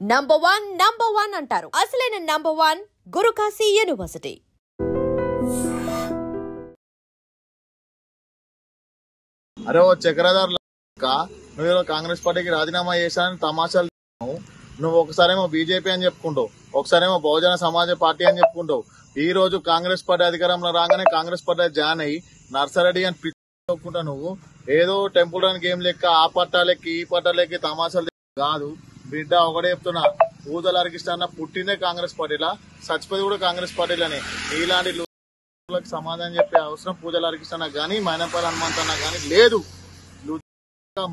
Number one అంటారు. అసలైన number one Guru Kashi university. అరే ఓ చక్రధర్ నువ్వు కాంగ్రెస్ పార్టీకి రాజీనామా చేశానని తమాషాలు. నువ్వు ఒకసారేమో బీజేపీ అని చెప్పుకుంటావు, ఒకసారేమో బహుజన సమాజ పార్టీ అని చెప్పుకుంటావు. ఈ రోజు కాంగ్రెస్ పార్టీ అధికారంలో రాగానే కాంగ్రెస్ పార్టీ జాయిన్ అయ్యి నర్సరెడ్డి అని పిచ్చుకుంటా. నువ్వు ఏదో టెంపుల్ రన్ గేమ్ లెక్క ఆ పట్టాలెక్కి ఈ పట్టాలెక్కి తమాషాలు కాదు బిడ్డ. ఒకటే చెప్తున్నా, పూజల హరికృష్ణ పుట్టిందే కాంగ్రెస్ పార్టీలా, చచ్చిపోయి కూడా కాంగ్రెస్ పార్టీలని. ఇలాంటి సమాధానం చెప్పే అవసరం పూజల హరికృష్ణ గానీ మైనంపల్లి హనుమంత్ అన్న గానీ లేదు.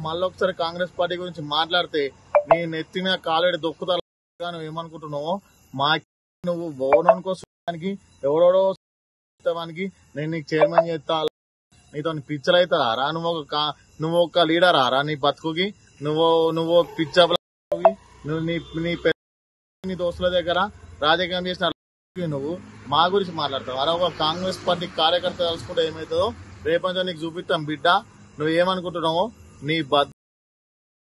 మళ్ళొకసారి కాంగ్రెస్ పార్టీ గురించి మాట్లాడితే నీ నెత్తి మీద కాలేడు దొక్కుతా. నువ్వు ఏమనుకుంటున్నావు? మా నువ్వు ఓన్ కోసానికి ఎవడోడో నేను నీకు చైర్మన్ చేస్తా, నీతో పిచ్చర్ అవుతారా రా? నువ్వు ఒక లీడర్ రా నీ బతుకుకి? నువ్వు పిచ్చ నువ్వు నీ దోస్తుల దగ్గర రాజకీయం చేసిన నువ్వు మా గురించి మాట్లాడతావు. అలా ఒక కాంగ్రెస్ పార్టీ కార్యకర్త తెలుసుకుంటే ఏమవుతుందో రేపంచో నీకు చూపిస్తాం బిడ్డ. నువ్వు ఏమనుకుంటున్నావు? నీ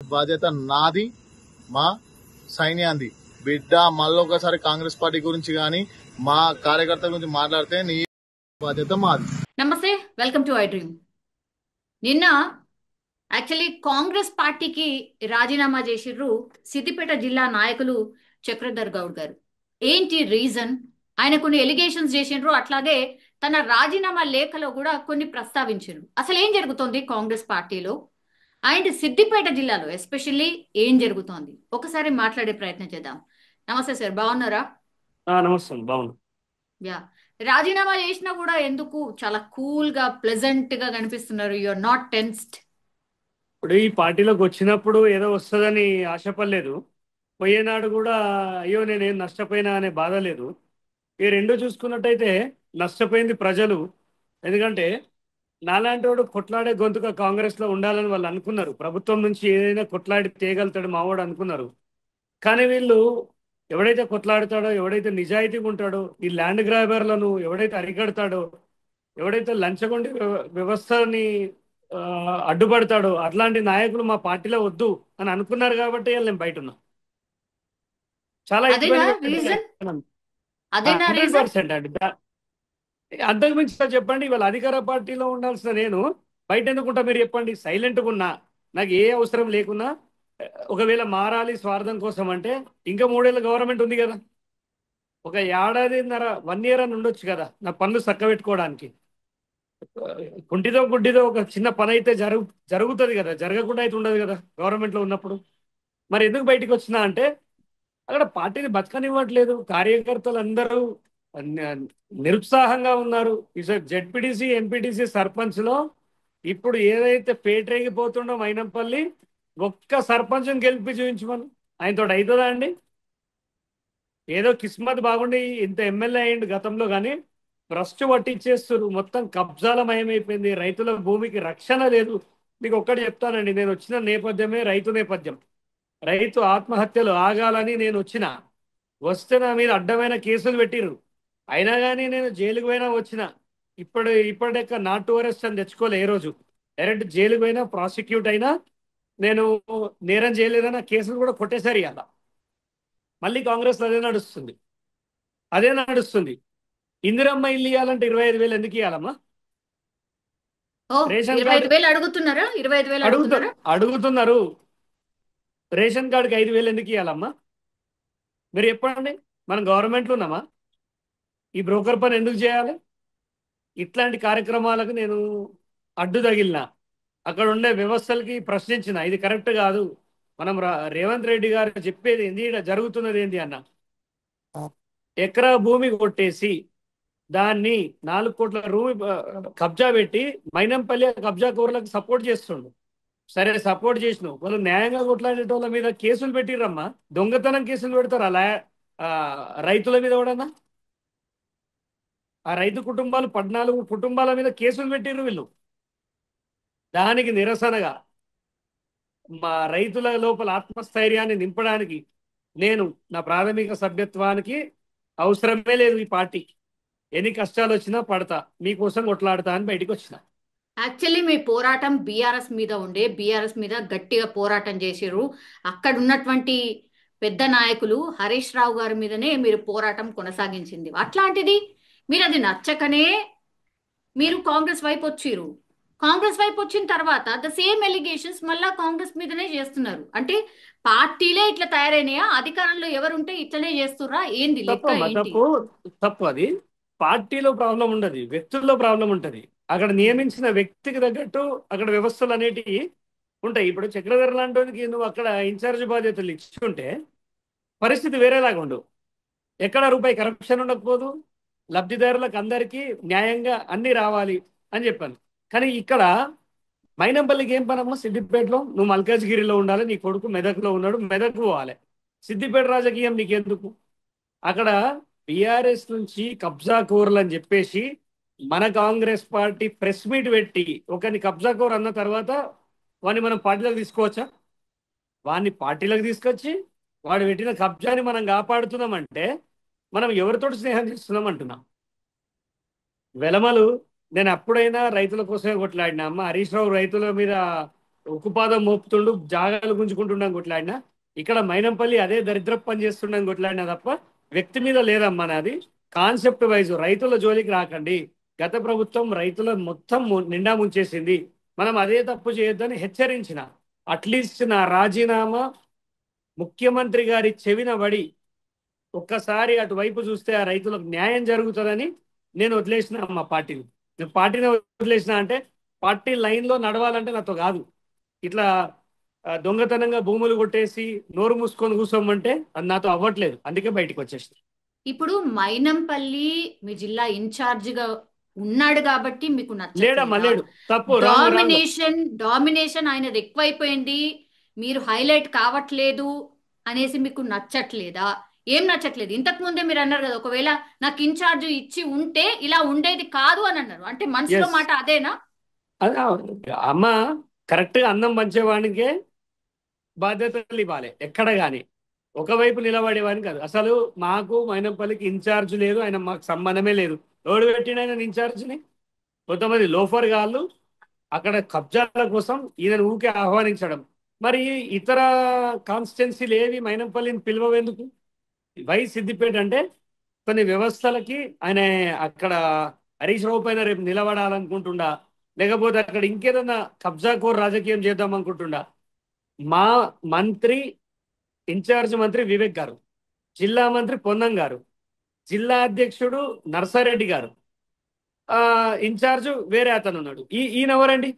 బాధ్యత నాది, మా సైన్యాంది బిడ్డ. మళ్ళొకసారి కాంగ్రెస్ పార్టీ గురించి గాని మా కార్యకర్త గురించి మాట్లాడితే నీ బాధ్యత మాది. నమస్తే, వెల్కమ్ టు ఐ డ్రీమ్. నిన్న యాక్చువల్లీ కాంగ్రెస్ పార్టీకి రాజీనామా చేసిర్రు సిద్దిపేట జిల్లా నాయకులు చక్రధర్ గౌడ్ గారు. ఏంటి రీజన్? ఆయన కొన్ని ఎలిగేషన్స్ చేసిండ్రు, అట్లాగే తన రాజీనామా లేఖలో కూడా కొన్ని ప్రస్తావించారు. అసలు ఏం జరుగుతోంది కాంగ్రెస్ పార్టీలో అండ్ సిద్దిపేట జిల్లాలో ఎస్పెషల్లీ ఏం జరుగుతోంది ఒకసారి మాట్లాడే ప్రయత్నం చేద్దాం. నమస్తే సార్, బాగున్నారా? నమస్తే, బాగున్నా. యా, రాజీనామా చేసినా కూడా ఎందుకు చాలా కూల్ గా ప్లెజెంట్ గా కనిపిస్తున్నారు? You are not tensed. ఇప్పుడు ఈ పార్టీలోకి వచ్చినప్పుడు ఏదో వస్తుందని ఆశపడలేదు, పోయేనాడు కూడా అయ్యో నేనేం నష్టపోయినా అనే బాధ లేదు. ఈ రెండు చూసుకున్నట్టయితే నష్టపోయింది ప్రజలు. ఎందుకంటే నాలాంటి వాడు కొట్లాడే గొంతుగా కాంగ్రెస్లో ఉండాలని వాళ్ళు అనుకున్నారు. ప్రభుత్వం నుంచి ఏదైనా కొట్లాడి తేగలుగుతాడు మావాడు అనుకున్నారు. కానీ వీళ్ళు ఎవడైతే కొట్లాడతాడో, ఎవడైతే నిజాయితీగా ఉంటాడో, ఈ ల్యాండ్ గ్రాబర్లను ఎవడైతే అరికడతాడో, ఎవడైతే లంచగొండి వ్యవస్థని అడ్డుపడతాడో అట్లాంటి నాయకులు మా పార్టీలో వద్దు అని అనుకున్నారు. కాబట్టి నేను బయట ఉన్నా. చాలా అంతకు మించి చెప్పండి. ఇవాళ అధికార పార్టీలో ఉండాల్సిన నేను బయట ఎందుకుంటా మీరు చెప్పండి? సైలెంట్గా ఉన్నా, నాకు ఏ అవసరం లేకున్నా. ఒకవేళ మారాలి స్వార్థం కోసం అంటే ఇంకా 3 ఏళ్ళ గవర్నమెంట్ ఉంది కదా, ఒక ఏడాదిన్నర 1 year అని ఉండొచ్చు కదా నా పనులు చక్కబెట్టుకోవడానికి. కుంటిదో గుడ్డిదో ఒక చిన్న పని అయితే జరుగుతుంది కదా, జరగకుండా అయితే ఉండదు కదా గవర్నమెంట్లో ఉన్నప్పుడు. మరి ఎందుకు బయటికి వచ్చినా అంటే అక్కడ పార్టీని బతకనివ్వట్లేదు. కార్యకర్తలు అందరూ నిరుత్సాహంగా ఉన్నారు. జెడ్పీటీసీ, ఎంపీటీసీ, సర్పంచ్లో ఇప్పుడు ఏదైతే పేటరేగిపోతుండో మైనంపల్లి, ఒక్క సర్పంచ్ని గెలిపి చూపించమని ఆయనతో అవుతుందా అండి? ఏదో కిస్మత్ బాగుండి ఇంత ఎమ్మెల్యే అయ్యిండు గతంలో, కానీ భ్రష్టు పట్టించేస్తారు. మొత్తం కబ్జాల మయమైపోయింది. రైతుల భూమికి రక్షణ లేదు. మీకు ఒక్కటి చెప్తానండి, నేను వచ్చిన నేపథ్యమే రైతు నేపథ్యం. రైతు ఆత్మహత్యలు ఆగాలని నేను వస్తే నా మీద అడ్డమైన కేసులు పెట్టిర్రు. అయినా కానీ నేను జైలుకు పోయినా వచ్చిన. ఇప్పటిక నాట్ టు అరెస్ట్ అని తెచ్చుకోలే. ఏ రోజు డైరెక్ట్ జైలుకు పోయినా, ప్రాసిక్యూట్ అయినా, నేను నేరం చేయలేదన్న కేసులు కూడా కొట్టేశారు. ఇవాళ మళ్ళీ కాంగ్రెస్ అదే నడుస్తుంది. ఇందిరమ్మ ఇల్లు ఇవ్వాలంటే 25,000 ఎందుకు ఇవ్వాలమ్మా? రేషన్ కార్డు అడుగుతున్నారా? 25,000 అడుగుతున్నారు. రేషన్ కార్డుకి 5,000 ఎందుకు ఇవ్వాలమ్మా? మీరు చెప్పండి. మనం గవర్నమెంట్లో ఉన్నామా? ఈ బ్రోకర్ పని ఎందుకు చేయాలి? ఇట్లాంటి కార్యక్రమాలకు నేను అడ్డు తగిలిన, అక్కడ ఉండే వ్యవస్థలకి ప్రశ్నించిన. ఇది కరెక్ట్ కాదు. మనం రేవంత్ రెడ్డి గారు చెప్పేది ఏంది, ఇక్కడ జరుగుతున్నది ఏంది అన్న. ఎకరా భూమి కొట్టేసి దాన్ని 4 కోట్ల కబ్జా పెట్టి మైనంపల్లి కబ్జా కోర్లకు సపోర్ట్ చేస్తుండు. సరే, సపోర్ట్ చేసినావు, వాళ్ళు న్యాయంగా కొట్లాడేటోళ్ళ మీద కేసులు పెట్టిర్రమ్మా. దొంగతనం కేసులు పెడతారు అలా రైతుల మీద కూడా. ఆ రైతు కుటుంబాలు 14 కుటుంబాల మీద కేసులు పెట్టిర్రు వీళ్ళు. దానికి నిరసనగా మా రైతుల లోపల ఆత్మస్థైర్యాన్ని నింపడానికి నేను నా ప్రాథమిక సభ్యత్వానికి అవసరమే లేదు ఈ పార్టీ. ఎన్ని కష్టాలు వచ్చినా పడతా, మీకోసం కొట్లాడతా అని బయటికి వచ్చిన. యాక్చువల్లీ మీ పోరాటం బీఆర్ఎస్ మీద ఉండే, బీఆర్ఎస్ మీద గట్టిగా పోరాటం చేసిర్రు. అక్కడ ఉన్నటువంటి పెద్ద నాయకులు హరీష్ రావు గారి మీదనే మీరు పోరాటం కొనసాగించింది. అట్లాంటిది మీరు అది నచ్చకనే మీరు కాంగ్రెస్ వైపు వచ్చిర్రు. కాంగ్రెస్ వైపు వచ్చిన తర్వాత ద సేమ్ ఎలిగేషన్స్ మళ్ళా కాంగ్రెస్ మీదనే చేస్తున్నారు. అంటే పార్టీలే ఇట్లా తయారైనాయా? అధికారంలో ఎవరుంటే ఇట్లనే చేస్తుర్రా? ఏంది లెక్క తప్పమ్మా, ఏంటి? తప్పు అది. పార్టీలో ప్రాబ్లం ఉండదు, వ్యక్తుల్లో ప్రాబ్లం ఉంటది. అక్కడ నియమించిన వ్యక్తికి తగ్గట్టు అక్కడ వ్యవస్థలు అనేటివి ఉంటాయి. ఇప్పుడు చక్రధర్ లాంటి నువ్వు అక్కడ ఇన్ఛార్జ్ బాధ్యతలు ఇచ్చుంటే పరిస్థితి వేరేలాగా ఉండు. ఎక్కడ రూపాయి కరప్షన్ ఉండకపోదు, లబ్ధిదారులకు అందరికీ న్యాయంగా అన్ని రావాలి అని చెప్పాను. కానీ ఇక్కడ మైనంపల్లికి ఏం పనమ్మా? సిద్దిపేటలో నువ్వు మల్కాజ్గిరిలో ఉండాలి, నీ కొడుకు మెదక్లో ఉన్నాడు, మెదక్ పోవాలి. సిద్దిపేట రాజకీయం నీకెందుకు? అక్కడ బిఆర్ఎస్ నుంచి కబ్జా కోర్లు అని చెప్పేసి మన కాంగ్రెస్ పార్టీ ప్రెస్ మీట్ పెట్టి ఒకరిని కబ్జా కోర్ అన్న తర్వాత వాడిని మనం పార్టీలోకి తీసుకోవచ్చా? వాడిని పార్టీలోకి తీసుకొచ్చి వాడు పెట్టిన కబ్జాని మనం కాపాడుతున్నామంటే మనం ఎవరితో స్నేహం చేస్తున్నాం అంటున్నాం. వెలమలు నేను అప్పుడైనా రైతుల కోసమే కొట్లాడినా అమ్మ. హరీష్ రావు రైతుల మీద ఉక్కుపాదం మోపుతుండు, జాగాలు గుంజుకుంటున్నాం కొట్లాడినా. ఇక్కడ మైనంపల్లి అదే దరిద్ర పని చేస్తున్నాం కొట్లాడినా తప్ప వ్యక్తి మీద లేదమ్మా నాది. కాన్సెప్ట్ వైజ్ రైతుల జోలికి రాకండి. గత ప్రభుత్వం రైతుల మొత్తం నిండా ముంచేసింది, మనం అదే తప్పు చేయొద్దని హెచ్చరించిన. అట్లీస్ట్ నా రాజీనామా ముఖ్యమంత్రి గారి చెవిన పడి ఒక్కసారి అటువైపు చూస్తే ఆ రైతులకు న్యాయం జరుగుతుందని నేను వదిలేసిన మా పార్టీని. నేను పార్టీని వదిలేసిన అంటే పార్టీ లైన్లో నడవాలంటే నాతో కాదు. ఇట్లా దొంగతనంగా భూములు కొట్టేసి నోరు మూసుకొని కూర్చోమంటే అది నాతో అవ్వట్లేదు. అందుకే బయటకు వచ్చేసింది. ఇప్పుడు మైనంపల్లి మీ జిల్లా ఇన్ఛార్జ్ గా ఉన్నాడు కాబట్టి మీకు లేడమ్మా, నచ్చట్లేదా? లేడు. తప్పు, రాంగ్ రాంగ్. డామినేషన్ ఆయనది ఎక్కువైపోయింది, మీరు హైలైట్ కావట్లేదు అనేసి మీకు నచ్చట్లేదా? ఏం నచ్చట్లేదు? ఇంతకు ముందే మీరు అన్నారు కదా, ఒకవేళ నాకు ఇన్ఛార్జ్ ఇచ్చి ఉంటే ఇలా ఉండేది కాదు అని అన్నారు. అంటే మనసులో Yes. మాట అదేనా? అమ్మ, కరెక్ట్గా అన్నం పంచేవాడికే బాధ్యతలు ఇవ్వాలి ఎక్కడ కానీ. ఒకవైపు నిలబడేవాడిని కాదు. అసలు మాకు మైనంపల్లికి ఇన్ఛార్జ్ లేదు, ఆయన మాకు సంబంధమే లేదు. ఎవడు పెట్టిన ఆయన ఇన్ఛార్జ్ని? కొంతమంది లోఫర్ గాళ్ళు అక్కడ కబ్జాల కోసం ఈయన ఊకే ఆహ్వానించడం. మరి ఇతర కాన్స్టిట్యున్సీలు ఏవి మైనంపల్లిని పిలవెందుకు? వై సిద్దిపేట అంటే కొన్ని వ్యవస్థలకి ఆయన అక్కడ హరీష్ రావు పైన రేపు నిలబడాలనుకుంటుండా, లేకపోతే అక్కడ ఇంకేదన్నా కబ్జా కోర్ రాజకీయం చేద్దాం అనుకుంటుండా. మా మంత్రి, ఇన్ఛార్జ్ మంత్రి వివేక్ గారు, జిల్లా మంత్రి పొన్నం గారు, జిల్లా అధ్యక్షుడు నర్సారెడ్డి గారు, ఇన్ఛార్జ్ వేరే అతను ఉన్నాడు. ఈయనెవరండి?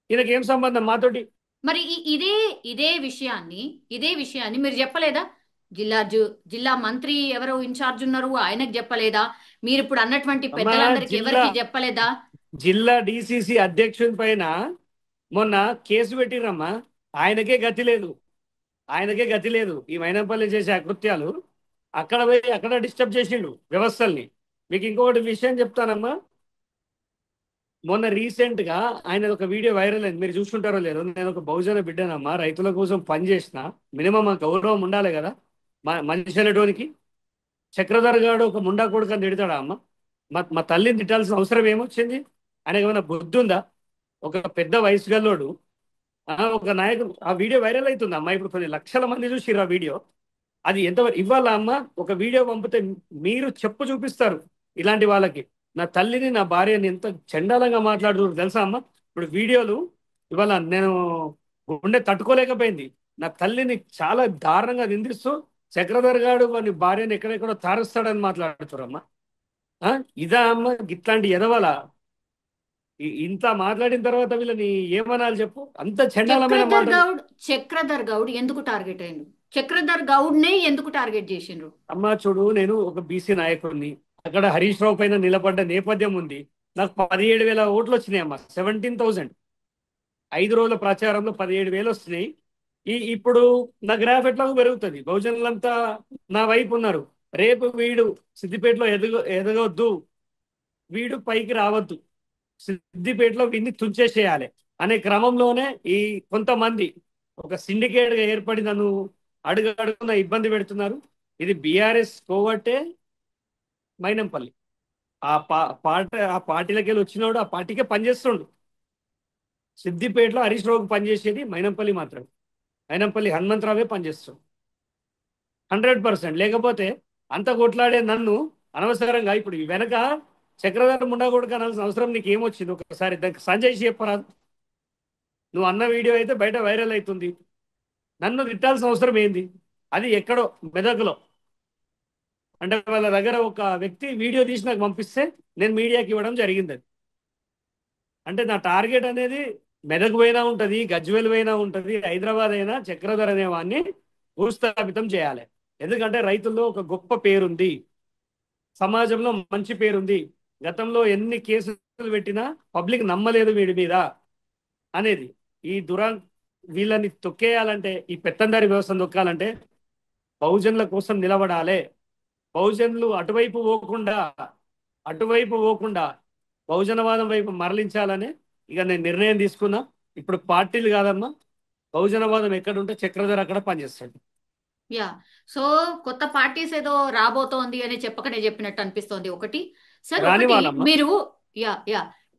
ఈయనకి ఏం సంబంధం మాతోటి? మరి ఇదే విషయాన్ని మీరు చెప్పలేదా? జిల్లా మంత్రి ఎవరు ఇన్ఛార్జ్ ఉన్నారు ఆయనకు చెప్పలేదా? మీరు ఇప్పుడు అన్నటువంటి పెద్దలందరికి ఎవరికి చెప్పలేదా? జిల్లా డిసిసి అధ్యక్షుని పైన మొన్న కేసు పెట్టిరమ్మా. ఆయనకే గతి లేదు. ఈ మైనంపల్లి చేసే అకృత్యాలు అక్కడ పోయి అక్కడ డిస్టర్బ్ చేసిండు వ్యవస్థల్ని. మీకు ఇంకొకటి విషయం చెప్తానమ్మా. మొన్న రీసెంట్ గా ఆయన ఒక వీడియో వైరల్ అయింది, మీరు చూసుకుంటారో లేదో. నేను ఒక బహుజన బిడ్డనమ్మా, రైతుల కోసం పనిచేసిన, మినిమం ఆ గౌరవం ఉండాలి కదా మనిషి అనేటోనికి. చక్రధర్ గారు ఒక ముండా కొడుకు అని తిడతాడా అమ్మ? మా తల్లిని తిట్టాల్సిన అవసరం ఏమొచ్చింది? ఆయనకి ఏమైనా బుద్ధి ఉందా? ఒక పెద్ద వయసు గల్లోడు ఒక నాయకుడు. ఆ వీడియో వైరల్ అవుతుంది అమ్మ, ఇప్పుడు కొన్ని లక్షల మంది చూసిర్రు ఆ వీడియో. అది ఎంతవరకు ఇవ్వాల అమ్మ? ఒక వీడియో పంపితే మీరు చెప్పు చూపిస్తారు ఇలాంటి వాళ్ళకి. నా తల్లిని, నా భార్యని ఎంత చండాలంగా మాట్లాడుతున్నారు తెలుసా అమ్మ? ఇప్పుడు వీడియోలు ఇవాళ నేను గుండె తట్టుకోలేకపోయింది. నా తల్లిని చాలా దారుణంగా నిందిస్తూ చక్రధర్ గారు వాని భార్యని ఎక్కడెక్కడో తారుస్తాడని మాట్లాడుతారమ్మా. ఇదా అమ్మ ఇట్లాంటి ఎదవల? ఇంత మాట్లాడిన తర్వాత వీళ్ళని ఏమనాలి చెప్పు? అంత చండాలమైన మాట. చక్రధర్ గౌడ్ ఎందుకు టార్గెట్ అయ్యిండు? చక్రధర్ గౌడ్నే ఎందుకు టార్గెట్ చేసిండ్రు? అమ్మా చూడు, నేను ఒక బీసీ నాయకుడిని, అక్కడ హరీష్ రావు పైన నిలబడ్డ నేపథ్యం ఉంది. నాకు 17,000 ఓట్లు వచ్చినాయి అమ్మా. 17,000 5 రోజుల ప్రచారంలో 17,000 వస్తున్నాయి. ఇప్పుడు నా గ్రాఫ్ ఎట్లాగో పెరుగుతుంది. బహుజనులంతా నా వైపు ఉన్నారు. రేపు వీడు సిద్దిపేటలో ఎదగొద్దు, వీడు పైకి రావద్దు, సిద్దిపేటలో వీడిని తుంచేసేయాలి అనే క్రమంలోనే ఈ కొంతమంది ఒక సిండికేట్ గా ఏర్పడి నన్ను అడుగున ఇబ్బంది పెడుతున్నారు. ఇది బీఆర్ఎస్ కోవట్టే మైనంపల్లి. ఆ పార్టీలకి వెళ్ళి వచ్చినోడు ఆ పార్టీకే పనిచేస్తుండు. సిద్దిపేటలో హరీష్ రావుకి పనిచేసేది మైనంపల్లి మాత్రమే. మైనంపల్లి హనుమంతరావే పనిచేస్తాడు. 100%. లేకపోతే అంత కొట్లాడే నన్ను అనవసరంగా ఇప్పుడు ఈ వెనక చక్రధర ముండా కొడుకు అనాల్సిన అవసరం నీకు ఏమొచ్చింది? ఒకసారి దానికి సంజయ్ చెప్పరాదు. నువ్వు అన్న వీడియో అయితే బయట వైరల్ అవుతుంది, నన్ను తిట్టాల్సిన అవసరం ఏంది? అది ఎక్కడో మెదకులో, అంటే వాళ్ళ దగ్గర ఒక వ్యక్తి వీడియో తీసి నాకు పంపిస్తే నేను మీడియాకి ఇవ్వడం జరిగింది. అది అంటే నా టార్గెట్ అనేది మెదక్ పోయినా ఉంటుంది, గజ్వేల్ పోయినా ఉంటుంది, హైదరాబాద్ అయినా చక్రధర్ అనే వాడిని భూస్థాపితం చేయాలి. ఎందుకంటే రైతుల్లో ఒక గొప్ప పేరుంది, సమాజంలో మంచి పేరుంది. గతంలో ఎన్ని కేసులు పెట్టినా పబ్లిక్ నమ్మలేదు వీడి మీద అనేది. ఈ వీళ్ళని తొక్కేయాలంటే, ఈ పెత్తందారి వ్యవస్థను తొక్కాలంటే బహుజనుల కోసం నిలబడాలి. బహుజనులు అటువైపు పోకుండా బహుజనవాదం వైపు మరలించాలని ఇక నేను నిర్ణయం తీసుకున్నా. ఇప్పుడు పార్టీలు కాదమ్మా, బహుజనవాదం ఎక్కడుంటే చక్రధర్ అక్కడ పనిచేస్తాడు. యా, సో కొత్త పార్టీస్ ఏదో రాబోతోంది అని చెప్పకనే చెప్పినట్టు అనిపిస్తోంది. ఒకటి సార్, రాని ఒకటి వాళ్ళమ్మా. మీరు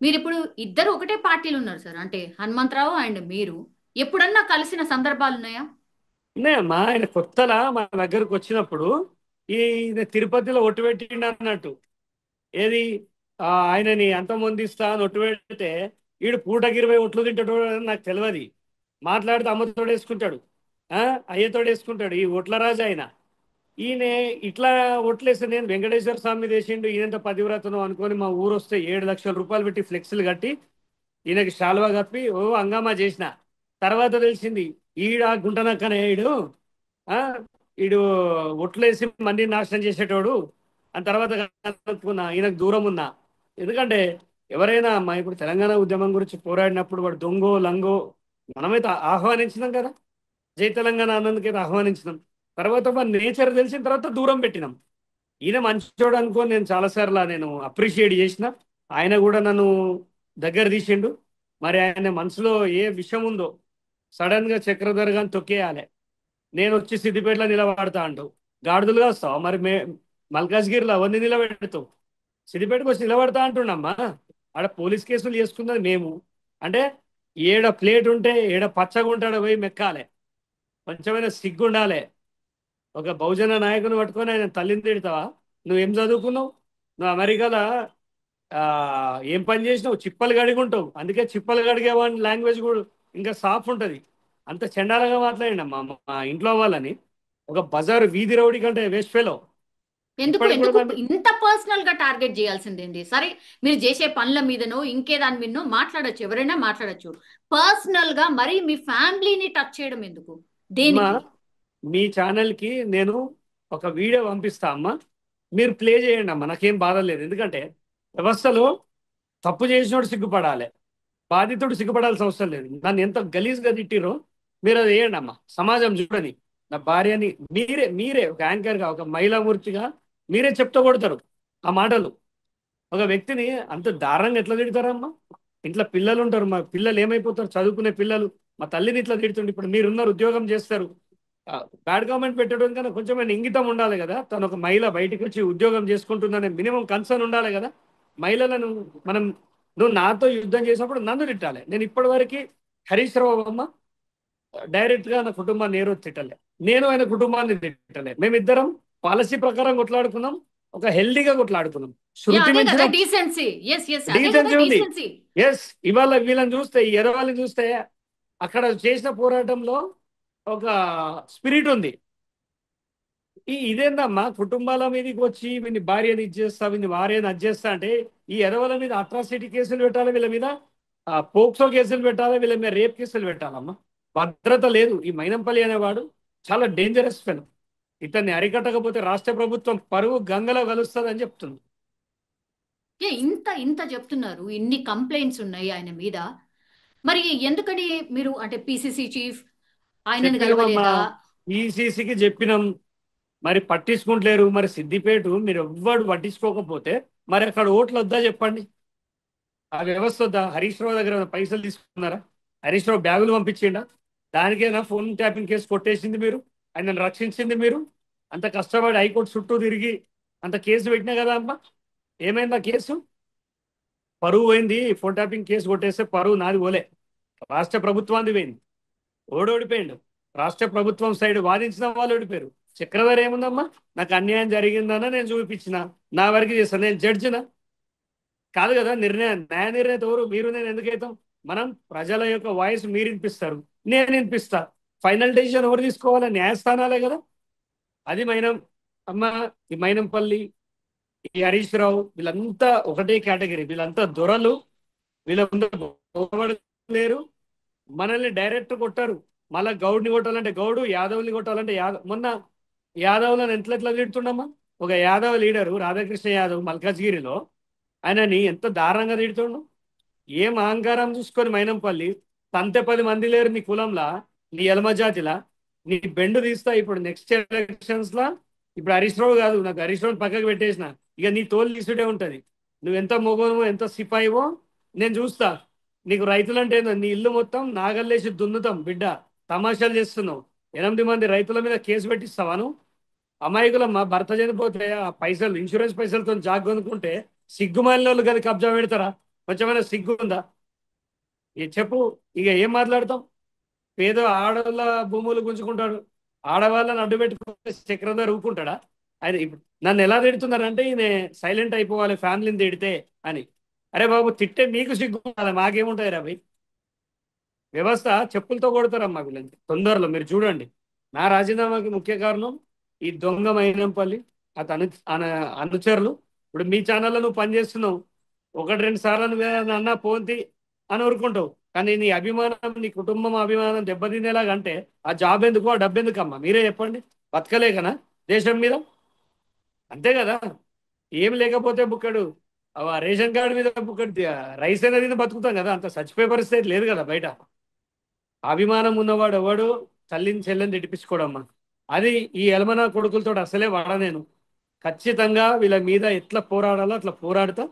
మీరు ఇప్పుడు ఇద్దరు ఒకటే పార్టీలు ఉన్నారు సార్, అంటే హనుమంతరావు అండ్ మీరు ఎప్పుడన్నా కలిసిన సందర్భాలు ఉన్నాయా? ఉన్నాయమ్మా. ఆయన కొత్తలా మా దగ్గరకు వచ్చినప్పుడు ఈ తిరుపతిలో ఒట్టు పెట్టిండు అన్నట్టు. ఏది ఆయనని అంతమొందిస్తా అని ఒట్టు పెడితే ఈడు పూటకి 20 ఒట్లు తింటాడు అని నాకు తెలియదు. మాట్లాడితే అమ్మతోడు వేసుకుంటాడు, అయ్యతోడు వేసుకుంటాడు. ఈ ఒట్ల రాజు ఆయన. ఈయన ఇట్లా ఒట్లేస్తే నేను వెంకటేశ్వర స్వామి చేసిండు, ఈయనంత పతివ్రతను అనుకొని మా ఊరు వస్తే 7 లక్షల రూపాయలు పెట్టి ఫ్లెక్స్లు కట్టి ఈయనకి శాలువా కప్పి హంగామా చేసిన. తర్వాత తెలిసింది ఈడ గుంటనక్కనే ఈడు ఒట్లేసి మంది నాశనం చేసేటోడు అని. తర్వాత కనుక్కున్నా ఈయనకు దూరం ఉన్నా. ఎందుకంటే ఎవరైనా మా ఇప్పుడు తెలంగాణ ఉద్యమం గురించి పోరాడినప్పుడు వాడు దొంగో లంగో మనమైతే ఆహ్వానించినాం కదా, జై తెలంగాణ అన్నందుకైతే ఆహ్వానించినాం. తర్వాత మన నేచర్ తెలిసిన తర్వాత దూరం పెట్టినాం. ఈయన మంచోడు అనుకో నేను చాలాసార్లు నేను అప్రిషియేట్ చేసిన. ఆయన కూడా నన్ను దగ్గర తీసిండు. మరి ఆయన మనసులో ఏ విషయం ఉందో సడన్ గా చక్రధర్ గాని తొక్కేయాలి, నేను వచ్చి సిద్దిపేటలో నిలబడతా అంటావు. గాడిదలుగా వస్తావు మరి మల్కాజ్గిరిలో అవన్నీ నిలబెడతావు. సిద్దిపేటకు వచ్చి నిలబడతా అంటున్నామ్మా. ఆడ పోలీస్ కేసులు చేసుకున్నది మేము. అంటే ఏడ ప్లేట్ ఉంటే ఏడ పచ్చగా ఉంటాడో పోయి మెక్కాలి, కొంచెమైనా సిగ్గుండాలి. ఒక బహుజన నాయకుని పట్టుకొని ఆయన తల్లిని తిడతావా? నువ్వేం చదువుకున్నావు? నువ్వు అమెరికాలో ఏం పని చేసినావు? చిప్పలు కడిగుంటావు. అందుకే చిప్పలు కడిగేవాడి లాంగ్వేజ్ కూడా ఇంకా సాఫ్ ఉంటుంది. అంత చండాలంగా మాట్లాడినమ్మా మా ఇంట్లో వాళ్ళని. ఒక బజారు వీధి రౌడీ కంటే వేస్ట్ ఫెలో. ఎందుకు ఇంత పర్సనల్ గా టార్గెట్ చేయాల్సిందేంటి? సరే, మీరు చేసే పనుల మీదనో ఇంకే దాని మీదనో మాట్లాడచ్చు, ఎవరైనా మాట్లాడచ్చు. పర్సనల్ గా మరి మీ ఫ్యామిలీని టచ్ చేయడం ఎందుకు? దేనికి? మీ ఛానల్ కి నేను ఒక వీడియో పంపిస్తా అమ్మా, మీరు ప్లే చేయండి అమ్మా, నాకేం బాధ లేదు. ఎందుకంటే వ్యవస్థలో తప్పు చేసినోడు సిగ్గుపడాలి, బాధితుడు సిగ్గుపడాల్సిన అవసరం లేదు. నన్ను ఎంత గలీజ్గా తిట్టిరో మీరు అది వేయండి అమ్మా, సమాజం చూడని. నా భార్యని మీరే ఒక యాంకర్గా, ఒక మహిళామూర్తిగా మీరే చెప్తూ కొడతారు ఆ మాటలు. ఒక వ్యక్తిని అంత దారుణంగా ఎట్లా తిడతారమ్మా? ఇంట్లో పిల్లలు ఉంటారు, మా పిల్లలు ఏమైపోతారు? చదువుకునే పిల్లలు. మా తల్లిని ఇట్లా తిడుతుండే. ఇప్పుడు మీరున్నారు, ఉద్యోగం చేస్తారు. బ్యాడ్ కామెంట్ పెట్టడం కన్నా కొంచెమైనా ఇంగితం ఉండాలి కదా. తను ఒక మహిళ బయటకు వచ్చి ఉద్యోగం చేసుకుంటుందనే మినిమం కన్సర్న్ ఉండాలి కదా. మహిళలను నువ్వు నాతో యుద్ధం చేసినప్పుడు నన్ను తిట్టాలి. నేను ఇప్పటివరకు హరీష్ రావు అమ్మ డైరెక్ట్ గా నా కుటుంబాన్ని ఏ రోజు తిట్టలే, నేను ఆయన కుటుంబాన్ని తిట్టలే. మేమిద్దరం పాలసీ ప్రకారం కొట్లాడుకున్నాం, ఒక హెల్దీగా కొట్లాడుకున్నాం. ఎస్, ఇవాళ వీళ్ళని చూస్తే, ఈ ఎదవాళ్ళని చూస్తే అక్కడ చేసిన పోరాటంలో ఒక స్పిరిట్ ఉంది. ఇదేందమ్మా, కుటుంబాల మీదకి వచ్చి వీని భార్యని ఇచ్చేస్తా, వీని భార్యని అజ్జేస్తా అంటే ఈ ఎదవల మీద అట్రాసిటీ కేసులు పెట్టాలి, వీళ్ళ మీద పోక్సో కేసులు పెట్టాలి, వీళ్ళ మీద రేప్ కేసులు పెట్టాలమ్మా. భద్రత లేదు. ఈ మైనంపల్లి అనేవాడు చాలా డేంజరస్ ఫెలో. ఇతన్ని అరికట్టకపోతే రాష్ట్ర ప్రభుత్వం పరువు గంగలో కలుస్తుంది అని చెప్తుంది. ఇంత ఇంత చెప్తున్నారు, ఇన్ని కంప్లైంట్స్ ఉన్నాయి ఆయన మీద. మరి ఎందుకని మీరు అంటే పిసిసి చీఫ్ ఆయన పిసిసికి చెప్పినాం, మరి పట్టించుకుంటలేరు. మరి సిద్దిపేట మీరు ఎవ్వడు పట్టించుకోకపోతే మరి అక్కడ ఓట్లు వద్దా చెప్పండి? ఆ వ్యవస్థ వద్దా? హరీష్ రావు దగ్గర పైసలు తీసుకున్నారా? హరీష్ రావు బ్యాగులు పంపించిండా? దానికైనా ఫోన్ ట్యాపింగ్ కేసు కొట్టేసింది మీరు, ఆయనను రక్షించింది మీరు. అంత కష్టపడి హైకోర్టు చుట్టూ తిరిగి అంత కేసు పెట్టినా కదా అమ్మా. ఏమైంది ఆ కేసు? పరువు పోయింది. ఫోన్ ట్యాపింగ్ కేసు కొట్టేస్తే పరువు నాది పోలే, రాష్ట్ర ప్రభుత్వానికి పోయింది. ఓడిపోయిండు. రాష్ట్ర ప్రభుత్వం సైడ్ వాదించిన వాళ్ళు ఓడిపోయారు. చక్రధర్ ఏముందమ్మా, నాకు అన్యాయం జరిగిందన్న నేను చూపించిన, నా వరకు చేస్తాను, నేను జడ్జినా కాదు కదా. న్యాయ నిర్ణేత ఎవరు? మీరు నేను ఎందుకైతాం? మనం ప్రజల యొక్క వాయిస్ మీరు వినిపిస్తారు, నేను వినిపిస్తా. ఫైనల్ డెసిషన్ ఎవరు తీసుకోవాలి? న్యాయస్థానాలే కదా. అది మైనం అమ్మ, ఈ మైనంపల్లి, ఈ హరీష్ రావు, వీళ్ళంతా ఒకటే కేటగిరీ. వీళ్ళంతా దొరలు, వీళ్ళ ముందు లేరు. మనల్ని డైరెక్ట్ కొట్టారు. మళ్ళా గౌడ్ని కొట్టాలంటే గౌడు, యాదవ్ని కొట్టాలంటే యాదవ్. మొన్న యాదవ్లను ఎట్లా తిడుతుండమ్మా. ఒక యాదవ్ లీడరు రాధాకృష్ణ యాదవ్ మల్కాజ్గిరిలో ఆయనని ఎంత దారుణంగా తిడుతుండు. ఏం అహంకారం చూసుకొని మైనంపల్లి, తంతే 10 మంది లేరు నీ కులంలా, నీ ఎలమ జాతిలా, నీ బెండు తీస్తా ఇప్పుడు నెక్స్ట్ ఎలక్షన్స్ లా. ఇప్పుడు హరీష్ రావు కాదు, నాకు హరీష్ రావు పక్కకు పెట్టేసిన, ఇక నీ తోలు తీసుడే ఉంటది. నువ్వు ఎంత మొగోనో ఎంత సిపాయివో నేను చూస్తా. నీకు రైతులంటే ఏందో, నీ ఇల్లు మొత్తం నాగల్లేసి దున్నుతాం బిడ్డ, తమాషాలు చేస్తున్నావు. 8 మంది రైతుల మీద కేసు పెట్టిస్తావా నువ్వు? అమాయకులమ్మ, భర్త చనిపోతే ఆ పైసలు, ఇన్సూరెన్స్ పైసలతో జాగ్ కొనుక్కుంటే సిగ్గుమాలిన వాళ్ళు కదా కబ్జా పెడతారా? కొంచెమైనా సిగ్గు ఉందా? చెప్పు, ఇక ఏం మాట్లాడతాం? పేద ఆడవాళ్ళ భూములు గుంజుకుంటాడు, ఆడవాళ్ళని అడ్డు పెట్టుకుంటే చక్రధర్ ఊరుకుంటాడా? ఆయన ఇప్పుడు నన్ను ఎలా తిడుతున్నారంటే, ఈయన సైలెంట్ అయిపోవాలి ఫ్యామిలీని తిడితే అని. అరే బాబు, తిట్టే మీకు సిగ్గు కాదా? మాకేముంటుంది రా భయ్? వ్యవస్థ చెప్పులతో కొడతారమ్మా వీళ్ళని తొందరలో. మీరు చూడండి, నా రాజీనామాకి ముఖ్య కారణం ఈ దొంగ మైనంపల్లి అతను అనుచరులు. ఇప్పుడు మీ ఛానల్లో నువ్వు పనిచేస్తున్నావు, 1-2 సార్లు నువ్వు అన్నా పోంతి అని ఊరుకుంటావు, కానీ నీ అభిమానం, నీ కుటుంబం అభిమానం దెబ్బతినేలాగంటే ఆ జాబ్ ఎందుకు, ఆ డబ్బు ఎందుకమ్మా? మీరే చెప్పండి. బతకలేకనా దేశం మీద? అంతే కదా. ఏం లేకపోతే బుక్కడు రేషన్ కార్డు మీద బుక్కడు రైస్ అనేది బతుకుతాం కదా. అంత చచ్చిపోయే పరిస్థితి లేదు కదా బయట. అభిమానం ఉన్నవాడు ఎవడు తల్లిని చెల్లెని తిడిపించుకోడమ్మా. అది ఈ ఎలమన కొడుకులతో అసలే వాడ. నేను ఖచ్చితంగా వీళ్ళ మీద ఎట్లా పోరాడాలో అట్లా పోరాడతా.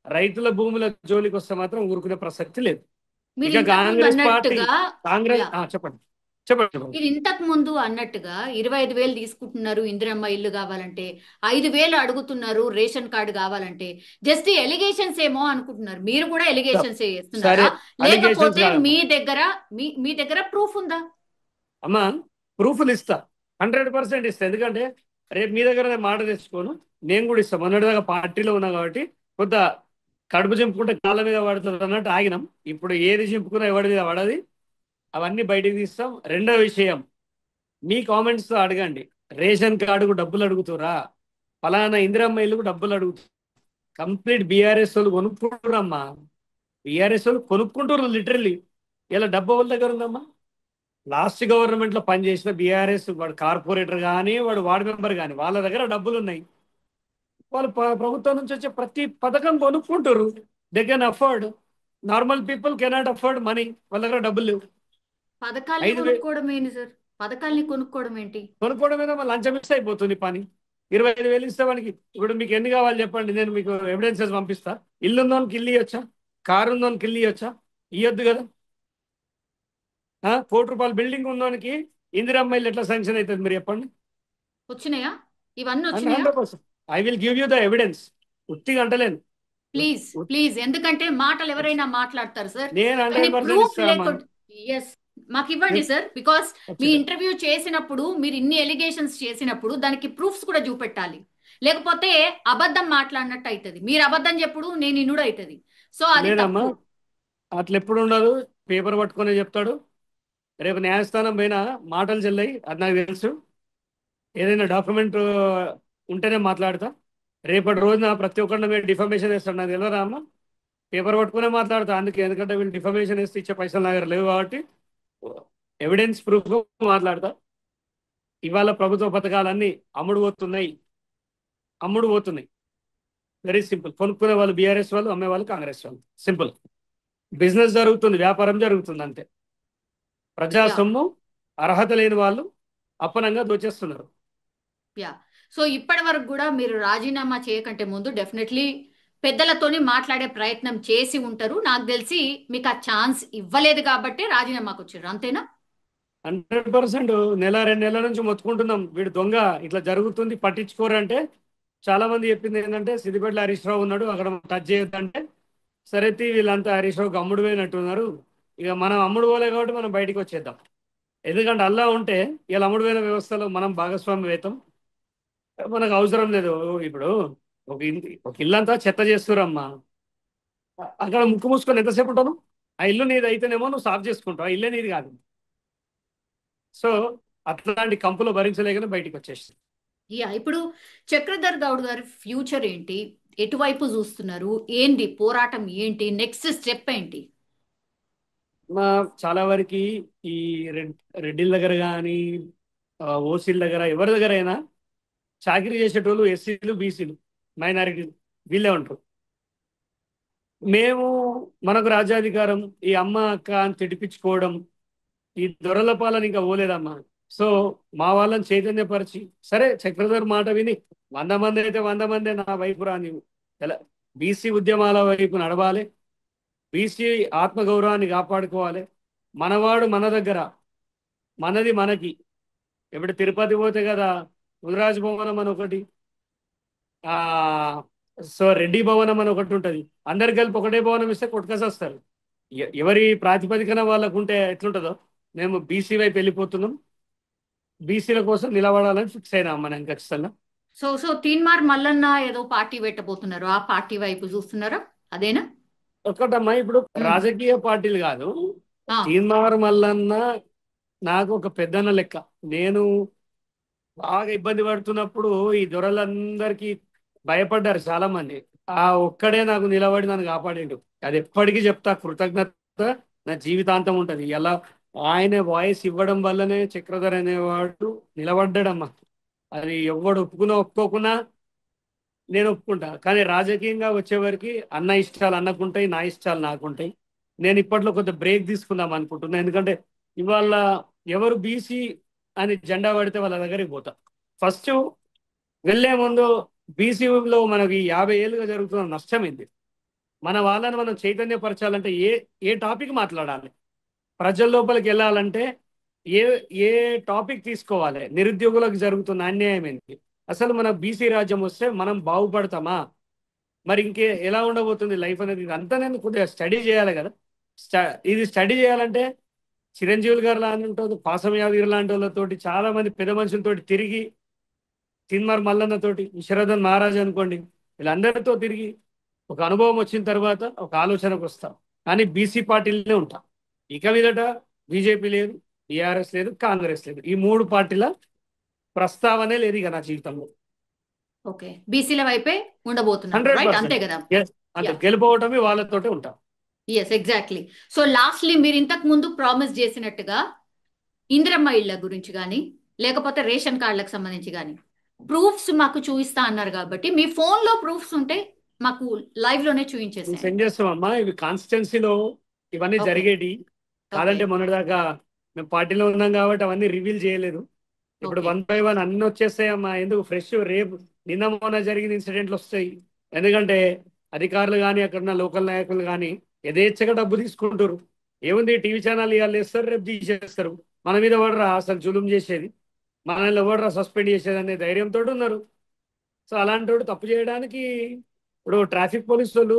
రైతుల భూముల జోలికి వస్తే మాత్రం ఊరుకునే ప్రసక్తి లేదు. మీరు ఇక ఇంతకు ముందు కాంగ్రెస్ పార్టీ, అన్నట్టుగా కాంగ్రెస్ యా, చెప్పండి చెప్పండి. మీరు ఇంతకు ముందు అన్నట్టుగా 25,000 తీసుకుంటున్నారు ఇందిరమ్మ ఇల్లు కావాలంటే, 5,000 అడుగుతున్నారు రేషన్ కార్డు కావాలంటే. జస్ట్ ఎలిగేషన్స్ ఏమో అనుకుంటున్నారు, మీరు కూడా ఎలిగేషన్స్ సరే, చేస్తున్నారా? అలిగేషన్స్ లేకపోతే కాదమ్మా. మీ దగ్గర ప్రూఫ్ ఉందా? అమ్మా, ప్రూఫ్లు ఇస్తా, 100% ఇస్తా. ఎందుకంటే రేపు మీ దగ్గర నేను మాట తెచ్చుకోను, నేను కూడా ఇస్తాను. మొన్నటిదాకా పార్టీలో ఉన్నా కాబట్టి కొంత కడుపు చింపుకుంటే కాళ్ళ మీద పడుతుంది అన్నట్టు ఆగినాం. ఇప్పుడు ఏది చింపుకున్నా ఎవరి మీద పడది, అవన్నీ బయటికి తీస్తాం. రెండో విషయం, మీ కామెంట్స్తో అడగండి, రేషన్ కార్డుకు డబ్బులు అడుగుతురా, ఫలానా ఇందిరమ్మ ఇల్లుకు డబ్బులు అడుగుతారు. కంప్లీట్ బీఆర్ఎస్ వాళ్ళు కొనుక్కుంటారమ్మా. బీఆర్ఎస్ వాళ్ళు కొనుక్కుంటారు లిటరల్లీ. ఇలా డబ్బు వాళ్ళ దగ్గర ఉందమ్మా. లాస్ట్ గవర్నమెంట్లో పనిచేసిన బీఆర్ఎస్ వాడు కార్పొరేటర్ కానీ వాడు వార్డు మెంబర్ కానీ వాళ్ళ దగ్గర డబ్బులు ఉన్నాయి. వాళ్ళు ప్రభుత్వం నుంచి వచ్చే ప్రతి పథకం కొనుక్కుంటారు. They can afford. Normal people cannot afford money, వాళ్ళ దగ్గర డబ్బులు లేవు. పథకాల్ని 5,000 కొనుక్కోవడం ఏంటి సార్? పథకాల్ని కొనుక్కోవడం ఏంటి? కొనుక్కోవడం మీద మళ్ళీ లంచం మిస్ అయిపోతుంది పని. 25,000 ఇస్తే వానికి. ఇప్పుడు మీకు ఎన్ని కావాలి చెప్పండి, నేను మీకు ఎవిడెన్సెస్ పంపిస్తా. ఇల్లు ఉన్నోనికి ఇల్లు ఇవ్వచ్చా? కారు ఉన్నోనికి ఇల్లు ఇవ్వచ్చా? ఇవ్వద్దు కదా. ₹1,00,00,000 బిల్డింగ్ ఉన్నోనికి ఇందిరమ్మ ఇల్లు ఎట్లా శాంక్షన్ అవుతుంది మీరు చెప్పండి? వచ్చినాయా? ఇవన్నీ వచ్చినాయా? 100%. I will give you the evidence. ఉత్తిగా అంటలేను. ప్లీజ్ ప్లీజ్, ఎందుకంటే మాటలు ఎవరైనా మాట్లాడతారు సార్, నేను కానీ 100% ప్రూఫ్ ఇస్తామా? లేకుండా. ఎస్, మాకు ఇవ్వండి సార్. బికాస్ మీ ఇంటర్వ్యూ చేసినప్పుడు మీరు ఇన్ని ఎలిగేషన్స్ చేసినప్పుడు దానికి ప్రూఫ్స్ కూడా చూపెట్టాలి. లేకపోతే అబద్ధం మాట్లాడినట్టు అవుతుంది. మీరు అబద్ధం చెప్పుడు, నేను ఇన్నుడు అవుతుంది. సో అది లేదమ్మా, తప్పు. అట్లా ఎప్పుడు ఉండదు. పేపర్ పట్టుకొని చెప్తాడు. రేపు న్యాయస్థానం పైన మాటలు చెల్లాయి, అది నాకు తెలుసు. ఏదైనా డాక్యుమెంట్ ఉంటేనే మాట్లాడతా. రేపటి రోజున ప్రతి ఒక్కరిని మీరు డిఫర్మేషన్ వేస్తాడు, నాకు తెలియదా అమ్మ? పేపర్ పట్టుకునే మాట్లాడతా. అందుకే, ఎందుకంటే వీళ్ళు డిఫర్మేషన్ వేస్తే ఇచ్చే పైసలు నా దగ్గర లేవు కాబట్టి ఎవిడెన్స్ ప్రూఫ్ మాట్లాడతా. ఇవాళ ప్రభుత్వ పథకాలన్నీ అమ్ముడు పోతున్నాయి. Very simple. కొనుక్కునే వాళ్ళు బీఆర్ఎస్ వాళ్ళు, అమ్మే వాళ్ళు కాంగ్రెస్ వాళ్ళు. సింపుల్. బిజినెస్ జరుగుతుంది, వ్యాపారం జరుగుతుంది, అంతే. ప్రజా యా సొమ్ము అర్హత లేని వాళ్ళు అప్పనంగా దోచేస్తున్నారు. యా సో ఇప్పటి వరకు కూడా మీరు రాజీనామా చేయకంటే ముందు డెఫినెట్లీ పెద్దలతోని మాట్లాడే ప్రయత్నం చేసి ఉంటారు. నాకు తెలిసి మీకు ఆ ఛాన్స్ ఇవ్వలేదు కాబట్టి రాజీనామాకు వచ్చారు, అంతేనా? 100%. నెల 2 నెలల నుంచి మొత్తుకుంటున్నాం, వీడు దొంగ, ఇట్లా జరుగుతుంది పట్టించుకోరంటే. చాలా మంది చెప్పింది ఏంటంటే, సిద్దిపేటలో హరీష్ రావు ఉన్నాడు, అక్కడ టచ్ చేయొద్దంటే, సరే వీళ్ళంతా హరీష్ రావుకి అమ్ముడు పోయినట్టున్నారు, ఇక మనం అమ్ముడు పోలే కాబట్టి మనం బయటికి వచ్చేద్దాం. ఎందుకంటే అల్లా ఉంటే ఇలా అమ్ముడు పోయిన వ్యవస్థలో మనం భాగస్వామ్యం అవుతాం. మనకు అవసరం లేదు. ఇప్పుడు ఒక ఇల్లంతా చెత్త చేస్తురమ్మా, అక్కడ ముక్కు మూసుకొని ఎంతసేపు ఉంటాను? ఆ ఇల్లు నీది అయితేనేమో నువ్వు సాఫ్ చేసుకుంటావు, ఆ ఇల్లే నీది కాదు. సో అట్లాంటి కంపులు భరించలేకనే బయటికి వచ్చేసి. ఇప్పుడు చక్రధర్ గౌడ్ గారి ఫ్యూచర్ ఏంటి? ఎటువైపు చూస్తున్నారు? ఏంటి పోరాటం? ఏంటి నెక్స్ట్ స్టెప్ ఏంటి? మా చాలా వరకు ఈ రెడ్డిల దగ్గర కానీ ఓసీల దగ్గర ఎవరి దగ్గర అయినా చాకరీ చేసేటోళ్ళు ఎస్సీలు, బీసీలు, మైనారిటీలు వీళ్ళే ఉంటారు. మేము మనకు రాజ్యాధికారం, ఈ అమ్మ అక్క అని తిడిపించుకోవడం, ఈ దొరల పాలన ఇంకా పోలేదమ్మా. సో మా వాళ్ళని చైతన్యపరిచి, సరే చక్రధర్ మాట విని 100 మంది అయితే 100 మంది నా వైపు రాని బీసీ ఉద్యమాల వైపు నడవాలి, బీసీ ఆత్మగౌరవాన్ని కాపాడుకోవాలి. మనవాడు మన దగ్గర, మనది మనకి. ఇప్పుడు తిరుపతి పోతే కదా ముదిరాజు భవనం అని ఒకటి, ఆ సో రెడ్డి భవనం అని ఒకటి ఉంటుంది. అందరు కలిపి ఒకటే భవనం ఇస్తే కొట్టుకసేస్తారు. ఎవరి ప్రాతిపదికన వాళ్ళకు ఉంటే ఎట్లుంటుందో, మేము బీసీ వైపు వెళ్ళిపోతున్నాం, బీసీల కోసం నిలబడాలని ఫిక్స్ అయినా మనం ఖచ్చితంగా. సో తీన్మార్ మల్లన్న ఏదో పార్టీ పెట్టబోతున్నారు, ఆ పార్టీ వైపు చూస్తున్నారా? అదేనా? ఒకటమ్మా, ఇప్పుడు రాజకీయ పార్టీలు కాదు, ఆ, తీన్మార్ మల్లన్న నాకు ఒక పెద్దన్న లెక్క. నేను బాగా ఇబ్బంది పడుతున్నప్పుడు ఈ దొరలందరికీ భయపడ్డారు చాలా మంది. ఆ ఒక్కడే నాకు నిలబడి నన్ను కాపాడిండు. అది ఎప్పటికీ చెప్తా, కృతజ్ఞత నా జీవితాంతం ఉంటది. ఎలా ఆయన వాయిస్ ఇవ్వడం వల్లనే చక్రధర్ అనేవాడు నిలబడ్డాడమ్మా. అది ఎవడు ఒప్పుకోకున్నా నేను ఒప్పుకుంటా. కానీ రాజకీయంగా వచ్చేవరకు అన్న ఇష్టాలు అన్నకుంటాయి, నా ఇష్టాలు నాకుంటాయి. నేను ఇప్పట్లో కొంత బ్రేక్ తీసుకుందాం అనుకుంటున్నా. ఎందుకంటే ఇవాళ ఎవరు బీసీ అని జెండా పడితే వాళ్ళ దగ్గరికి పోతా. ఫస్ట్ వెళ్లే ముందు బీసీలో మనకి 50 ఏళ్ళుగా జరుగుతున్న నష్టం ఏంది, మన వాళ్ళని మనం చైతన్యపరచాలంటే ఏ ఏ టాపిక్ మాట్లాడాలి, ప్రజల లోపలికి వెళ్ళాలంటే ఏ ఏ టాపిక్ తీసుకోవాలి, నిరుద్యోగులకు జరుగుతున్న అన్యాయం ఏంటి, అసలు మన బీసీ రాజ్యం వస్తే మనం బాగుపడతామా, మరి ఇంకే ఎలా ఉండబోతుంది లైఫ్ అనేది, ఇదంతా నేను కొద్దిగా స్టడీ చేయాలి కదా. ఇది స్టడీ చేయాలంటే చిరంజీవులు గారు లాంటి ఉంటుంది, పాసం యాదగిరి లాంటి వాళ్ళతోటి, చాలా మంది పెద్ద మనుషులతోటి తిరిగి, తిన్మార్ మల్లన్నతోటి, విశ్వరథన్ మహారాజ్ అనుకోండి, వీళ్ళందరితో తిరిగి ఒక అనుభవం వచ్చిన తర్వాత ఒక ఆలోచనకు వస్తాం. కానీ బీసీ పార్టీలనే ఉంటాం. ఇక మీదట బీజేపీ లేదు, టీఆర్ఎస్ లేదు, కాంగ్రెస్ లేదు. ఈ 3 పార్టీల ప్రస్తావనే లేదు ఇక నా జీవితంలో. ఓకే, బీసీల వైపే ఉండబోతున్నారు, రైట్? అంతే కదా? 100% అంత గెలుపోవటమే వాళ్ళతోటే ఉంటాం. Yes, exactly. సో లాస్ట్లీ మీరు ఇంతకు ముందు ప్రామిస్ చేసినట్టుగా ఇందిరమ్మ ఇళ్ల గురించి కానీ, లేకపోతే రేషన్ కార్డులకు సంబంధించి కానీ ప్రూఫ్స్ మాకు చూపిస్తా అన్నారు కాబట్టి, మీ ఫోన్ లో ప్రూఫ్స్ ఉంటే మాకు లైవ్ లోనే చూపించేసి సెండ్ చేస్తామమ్మా. ఇవి కాన్స్టిట్యున్సీలో ఇవన్నీ Okay. జరిగేటి కాదంటే, మొన్నటిదాకా మేము పార్టీలో ఉన్నాం కాబట్టి అవన్నీ రివీల్ చేయలేదు. ఇప్పుడు Okay. 1 by 1 అన్ని వచ్చేస్తాయమ్మా. ఎందుకు ఫ్రెష్ రేపు నిన్న మొన్న జరిగిన ఇన్సిడెంట్లు వస్తాయి. ఎందుకంటే అధికారులు కానీ అక్కడున్న లోకల్ నాయకులు కానీ యథేచ్ఛగా డబ్బు తీసుకుంటారు. ఏముంది, టీవీ ఛానల్ ఇవాళ వేస్తారు, రేపు తీసేస్తారు. మన మీద ఎవడరా అసలు జులుం చేసేది, మనల్ని ఎవడరా సస్పెండ్ చేసేది అనే ధైర్యంతో ఉన్నారు. సో అలాంటి వాడు తప్పు చేయడానికి, ఇప్పుడు ట్రాఫిక్ పోలీసు వాళ్ళు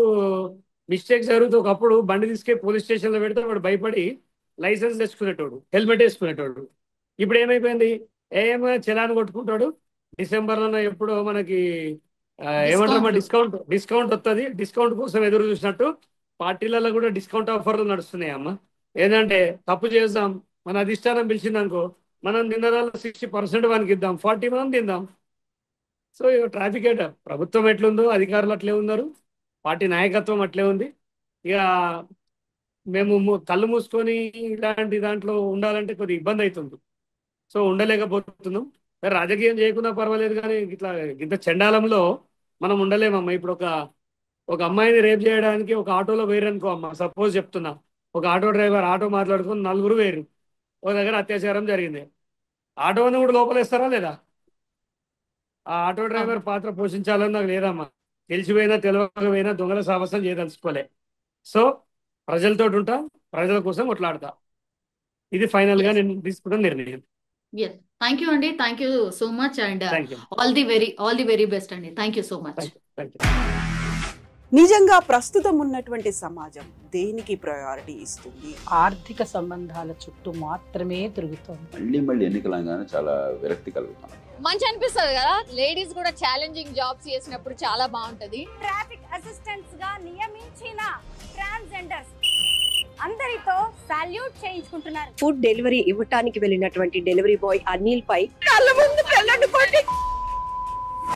మిస్టేక్ జరుగుతూ ఒకప్పుడు బండి తీసుకెళ్ళి పోలీస్ స్టేషన్లో పెడితే వాడు భయపడి లైసెన్స్ తెచ్చుకునేటోడు, హెల్మెట్ వేసుకునేటోడు. ఇప్పుడు ఏమైపోయింది, ఏమో చలాన్ కొట్టుకుంటాడు. డిసెంబర్లో ఎప్పుడో మనకి ఏమంటారమ్మా, డిస్కౌంట్ వస్తుంది. డిస్కౌంట్ కోసం ఎదురు చూసినట్టు పార్టీలలో కూడా డిస్కౌంట్ ఆఫర్లు నడుస్తున్నాయి అమ్మ. ఏంటంటే తప్పు చేద్దాం, మన అధిష్టానం పిలిచిందనుకో, మనం తిన్నదాల్లో 60% వానికి ఇద్దాం, 40 మనం తిందాం. సో ట్రాఫిక్ ఏట ప్రభుత్వం ఎట్లుందో అధికారులు అట్లే ఉన్నారు, పార్టీ నాయకత్వం అట్లే ఉంది. ఇక మేము కళ్ళు మూసుకొని ఇలాంటి దాంట్లో ఉండాలంటే కొద్దిగా ఇబ్బంది అవుతుంది. సో ఉండలేకపోతున్నాం. రాజకీయం చేయకుండా పర్వాలేదు, కానీ ఇట్లా ఇంత చండాలంలో మనం ఉండలేమమ్మా. ఇప్పుడు ఒక అమ్మాయిని రేప్ చేయడానికి ఒక ఆటోలో వేయరనుకో అమ్మ, సపోజ్ చెప్తున్నా, ఒక ఆటో డ్రైవర్ ఆటో మాట్లాడుకుని 4 వేరు, ఒక దగ్గర అత్యాచారం జరిగింది, ఆటోని కూడా లోపలేస్తారా లేదా? ఆ ఆటో డ్రైవర్ పాత్ర పోషించాలని నాకు లేదమ్మా. తెలిసిపోయినా తెలియకపోయినా దొంగల సాహసం చేయదలుచుకోలే. సో ప్రజలతో ఉంటా, ప్రజల కోసం కొట్లాడతా. ఇది ఫైనల్ గా నేను తీసుకున్న నిర్ణయం. ఎస్, థ్యాంక్ యూ అండి, thank you so much, and thank you. All the very best అండి. Thank you so much. Thank you. నిజంగా ప్రస్తుతం ఉన్నటువంటి సమాజం దేనికి ప్రయారిటీ ఇస్తుంది? ఆర్థిక సంబంధాల చుట్టూ మాత్రమే తిరుగుతోంది. మళ్ళీ ఎన్నికలంగానే చాలా విరక్తి కలుగుతాను. మంచి అనిపిస్తుంది కదా, లేడీస్ కూడా ఛాలెంజింగ్ జాబ్స్ చేసినప్పుడు చాలా బాగుంటది. ట్రాఫిక్ అసిస్టెంట్స్ గా నియమించిన ట్రాన్స్జెండర్స్ అందరితో సాల్యూట్ చేయించుకుంటున్నారు. ఫుడ్ డెలివరీ ఇవ్వటానికి వెళ్ళినటువంటి డెలివరీ బాయ్ అనిల్ పై కళ్ళ ముందు